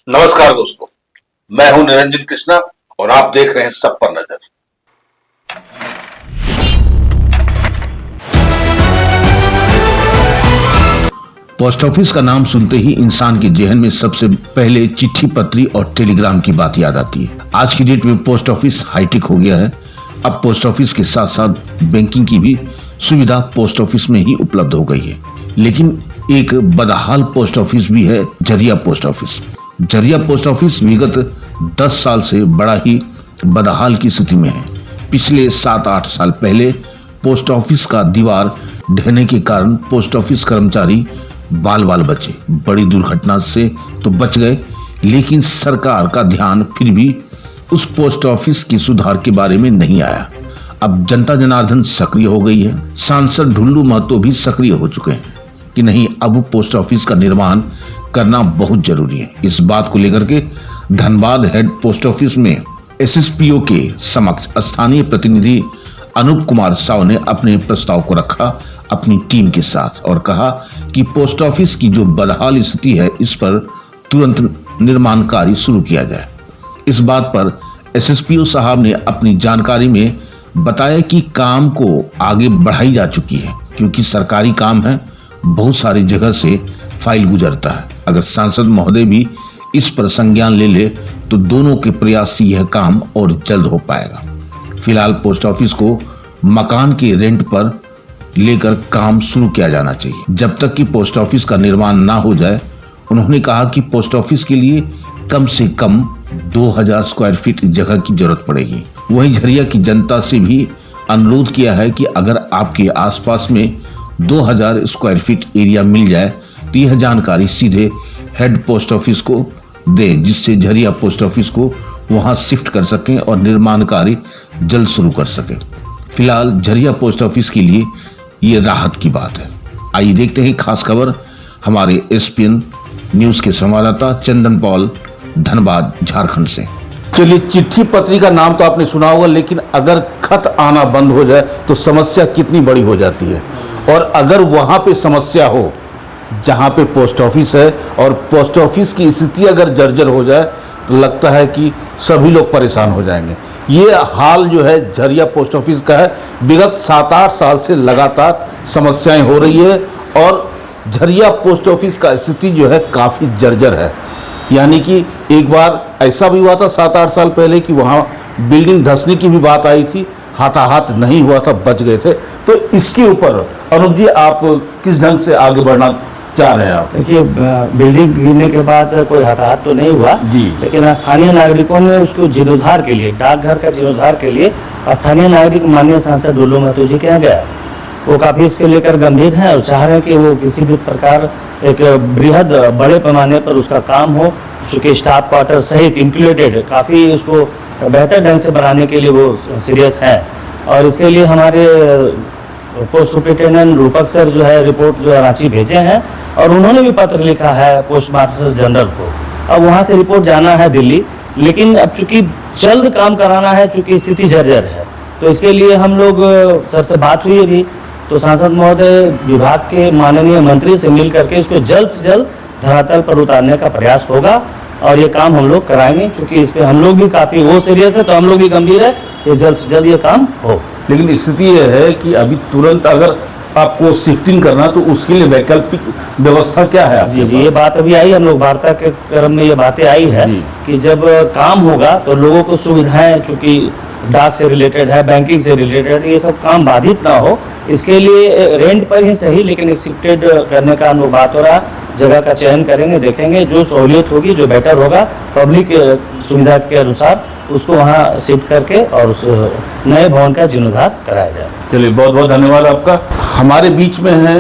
नमस्कार दोस्तों, मैं हूं निरंजन कृष्णा और आप देख रहे हैं सब पर नजर। पोस्ट ऑफिस का नाम सुनते ही इंसान के जहन में सबसे पहले चिट्ठी पत्री और टेलीग्राम की बात याद आती है। आज की डेट में पोस्ट ऑफिस हाईटेक हो गया है। अब पोस्ट ऑफिस के साथ साथ बैंकिंग की भी सुविधा पोस्ट ऑफिस में ही उपलब्ध हो गई है। लेकिन एक बदहाल पोस्ट ऑफिस भी है, Jharia post office. Jharia post office विगत 10 साल से बड़ा ही बदहाल की स्थिति में है। पिछले 7-8 साल पहले पोस्ट ऑफिस का दीवार ढहने के कारण पोस्ट ऑफिस कर्मचारी बाल बाल बचे। बड़ी दुर्घटना से तो बच गए, लेकिन सरकार का ध्यान फिर भी उस पोस्ट ऑफिस की सुधार के बारे में नहीं आया। अब जनता जनार्दन सक्रिय हो गई है। सांसद ढुल्लू महतो भी सक्रिय हो चुके हैं कि नहीं, अब पोस्ट ऑफिस का निर्माण करना बहुत जरूरी है। इस बात को लेकर के धनबाद हेड पोस्ट ऑफिस में एसएसपीओ के समक्ष स्थानीय प्रतिनिधि अनूप कुमार साव ने अपने प्रस्ताव को रखा अपनी टीम के साथ और कहा कि पोस्ट ऑफिस की जो बदहाल स्थिति है, इस पर तुरंत निर्माण कार्य शुरू किया जाए। इस बात पर एसएसपीओ साहब ने अपनी जानकारी में बताया कि काम को आगे बढ़ाई जा चुकी है, क्योंकि सरकारी काम है, बहुत सारी जगह से फाइल गुजरता है। अगर सांसद महोदय भी इस पर संज्ञान ले ले तो दोनों के प्रयास से यह काम और जल्द हो पाएगा। फिलहाल पोस्ट ऑफिस को मकान के रेंट पर लेकर काम शुरू किया जाना चाहिए। जब तक कि पोस्ट ऑफिस का निर्माण ना हो जाए, उन्होंने कहा कि पोस्ट ऑफिस के लिए कम से कम 2000 स्क्वायर फीट जगह की जरूरत पड़ेगी। वहीं झरिया की जनता से भी अनुरोध किया है कि अगर आपके आसपास में 2000 स्क्वायर फीट एरिया मिल जाए तो यह जानकारी सीधे हेड पोस्ट ऑफिस को दे, जिससे झरिया पोस्ट ऑफिस को वहां शिफ्ट कर सकें और निर्माण कार्य जल्द शुरू कर सकें। फिलहाल झरिया पोस्ट ऑफिस के लिए ये राहत की बात है। आइए देखते हैं खास खबर हमारे एसपीएन न्यूज के संवाददाता चंदन पॉल धनबाद झारखंड से। चलिए, चिट्ठी पत्री का नाम तो आपने सुना होगा, लेकिन अगर खत आना बंद हो जाए तो समस्या कितनी बड़ी हो जाती है। और अगर वहां पे समस्या हो जहां पे पोस्ट ऑफिस है और पोस्ट ऑफिस की स्थिति अगर जर्जर हो जाए तो लगता है कि सभी लोग परेशान हो जाएंगे। ये हाल जो है झरिया पोस्ट ऑफिस का है। विगत 7-8 साल से लगातार समस्याएं हो रही है और झरिया पोस्ट ऑफिस का स्थिति जो है काफ़ी जर्जर है। यानी कि एक बार ऐसा भी हुआ था 7-8 साल पहले कि वहाँ बिल्डिंग धंसने की भी बात आई थी, हाथाहाथ नहीं हुआ था, बच गए थे। तो इसके ऊपर अनूप जी, आप किस ढंग से आगे बढ़ना चाह रहे हैं? आप देखिए, बिल्डिंग गिरने के बाद कोई हताहत तो नहीं हुआ जी, लेकिन स्थानीय नागरिकों ने उसको जीर्णोद्धार के लिए, डाकघर का जीर्णोद्धार के लिए स्थानीय नागरिक माननीय सांसद ढुल्लू महतो जी के यहाँ गया। वो काफ़ी इसके लेकर गंभीर हैं और चाह रहे हैं कि वो किसी भी प्रकार एक बृहद बड़े पैमाने पर उसका काम हो, चूँकि स्टाफ क्वार्टर सहित इंक्लूडेड काफ़ी उसको बेहतर ढंग से बनाने के लिए वो सीरियस है। और इसके लिए हमारे पोस्ट सुपरिटेंडेंट रूपक सर जो है रिपोर्ट जो रांची भेजे हैं और उन्होंने भी पत्र लिखा है पोस्ट मास्टर जनरल को। अब वहाँ से रिपोर्ट जाना है दिल्ली, लेकिन अब चूंकि जल्द काम कराना है, चूंकि स्थिति जर्जर है, तो इसके लिए हम लोग सर से बात हुई अभी, तो सांसद महोदय विभाग के माननीय मंत्री से मिल करके इसको जल्द से जल्द धरातल पर उतारने का प्रयास होगा और ये काम हम लोग कराएंगे। क्योंकि इस पर हम लोग भी काफ़ी वो सीरियस है, तो हम लोग भी गंभीर है कि जल्द से जल्द ये काम हो। लेकिन स्थिति यह है कि अभी तुरंत अगर आपको शिफ्टिंग करना तो उसके लिए वैकल्पिक व्यवस्था क्या है? जी जी, ये बात अभी आई, हम लोग वार्ता के क्रम में ये बातें आई है कि जब काम होगा तो लोगों को सुविधाएं, चूँकि डाक से रिलेटेड है, बैंकिंग से रिलेटेड, ये सब काम बाधित ना हो, इसके लिए रेंट पर ही सही लेकिन एक शिफ्टेड करने का हम लोग बात हो रहा है। जगह का चयन करेंगे, देखेंगे जो सहूलियत होगी, जो बेटर होगा पब्लिक सुविधा के अनुसार उसको वहाँ शिफ्ट करके और उस नए भवन का जीर्णोद्धार कराया जाए। चलिए, बहुत बहुत धन्यवाद आपका। हमारे बीच में है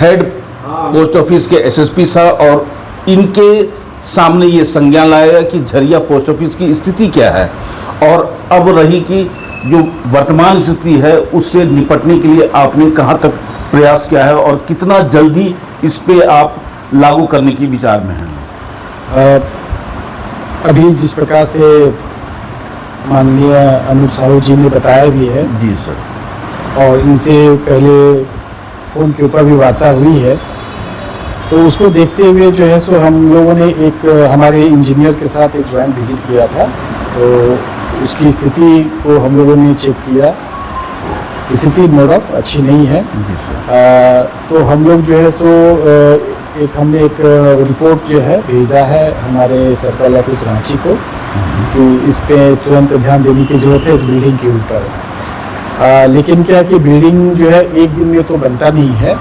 हेड पोस्ट ऑफिस के एसएसपी साहब और इनके सामने ये संज्ञान लाया कि झरिया पोस्ट ऑफिस की स्थिति क्या है और अब रही कि जो वर्तमान स्थिति है उससे निपटने के लिए आपने कहाँ तक प्रयास किया है और कितना जल्दी इस पे आप लागू करने की विचार में हैं? अभी जिस प्रकार से माननीय अनूप साहू जी ने बताया भी है जी सर, और इनसे पहले फ़ोन के ऊपर भी वार्ता हुई है, तो उसको देखते हुए जो है सो हम लोगों ने एक हमारे इंजीनियर के साथ एक ज्वाइंट विजिट किया था। तो उसकी स्थिति को हम लोगों ने चेक किया, स्थिति मोड़अप अच्छी नहीं है। तो हम लोग जो है सो हमने एक रिपोर्ट जो है भेजा है हमारे सर्कल ऑफिस रांची को कि इस पे तुरंत ध्यान देने की ज़रूरत है इस बिल्डिंग के ऊपर। लेकिन क्या है कि बिल्डिंग जो है एक दिन में तो बनता नहीं है।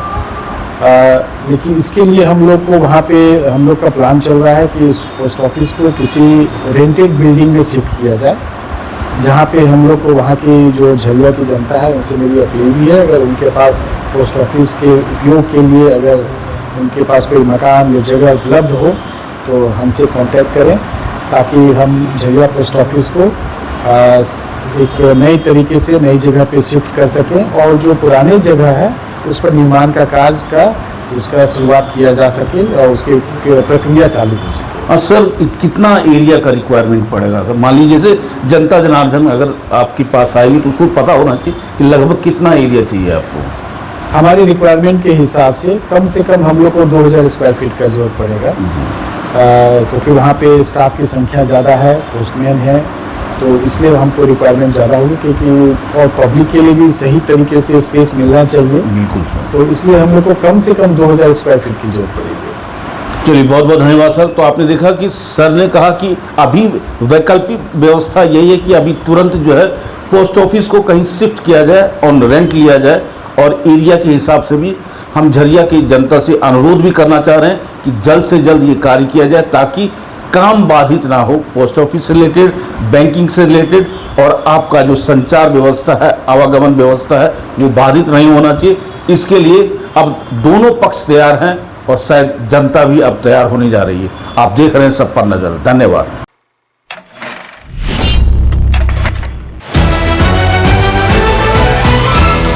लेकिन इसके लिए हम लोग को वहाँ पे हम लोग का प्लान चल रहा है कि इस पोस्ट ऑफिस को किसी रेंटेड बिल्डिंग में शिफ्ट किया जाए, जहाँ पे हम लोग को वहाँ की जो झरिया की जनता है उनसे मेरी अपील भी है, अगर उनके पास पोस्ट ऑफिस के उपयोग के लिए अगर उनके पास कोई मकान या जगह उपलब्ध हो तो हमसे कांटेक्ट करें, ताकि हम झरिया पोस्ट ऑफिस को एक नए तरीके से नई जगह पे शिफ्ट कर सकें और जो पुराने जगह है उस पर निर्माण का कार्य का उसका शुरुआत किया जा सके और उसकी प्रक्रिया चालू हो सके। और सर कितना एरिया का रिक्वायरमेंट पड़ेगा? अगर मान लीजिए जैसे जनता जनार्दन अगर आपके पास आएगी तो उसको पता होना चाहिए कि लगभग कितना एरिया चाहिए आपको। हमारे रिक्वायरमेंट के हिसाब से कम हम लोग को 2000 स्क्वायर फीट का जरूरत पड़ेगा, क्योंकि वहाँ पे स्टाफ की संख्या ज़्यादा है, पोस्टमैन है, तो इसलिए हमको रिक्वायरमेंट ज़्यादा होगी, क्योंकि और पब्लिक के लिए भी सही तरीके से स्पेस मिलना चाहिए। बिल्कुल सर। तो इसलिए हम लोग को कम से कम 2000 स्क्वायर फीट की जरूरत पड़ेगी। चलिए बहुत बहुत धन्यवाद सर। तो आपने देखा कि सर ने कहा कि अभी वैकल्पिक व्यवस्था यही है कि अभी तुरंत जो है पोस्ट ऑफिस को कहीं शिफ्ट किया जाए और रेंट लिया जाए, और एरिया के हिसाब से भी हम झरिया की जनता से अनुरोध भी करना चाह रहे हैं कि जल्द से जल्द ये कार्य किया जाए, ताकि काम बाधित ना हो, पोस्ट ऑफिस से रिलेटेड, बैंकिंग से रिलेटेड, और आपका जो संचार व्यवस्था है, आवागमन व्यवस्था है, वो बाधित नहीं होना चाहिए। इसके लिए अब दोनों पक्ष तैयार हैं और शायद जनता भी अब तैयार होने जा रही है। आप देख रहे हैं सब पर नजर। धन्यवाद।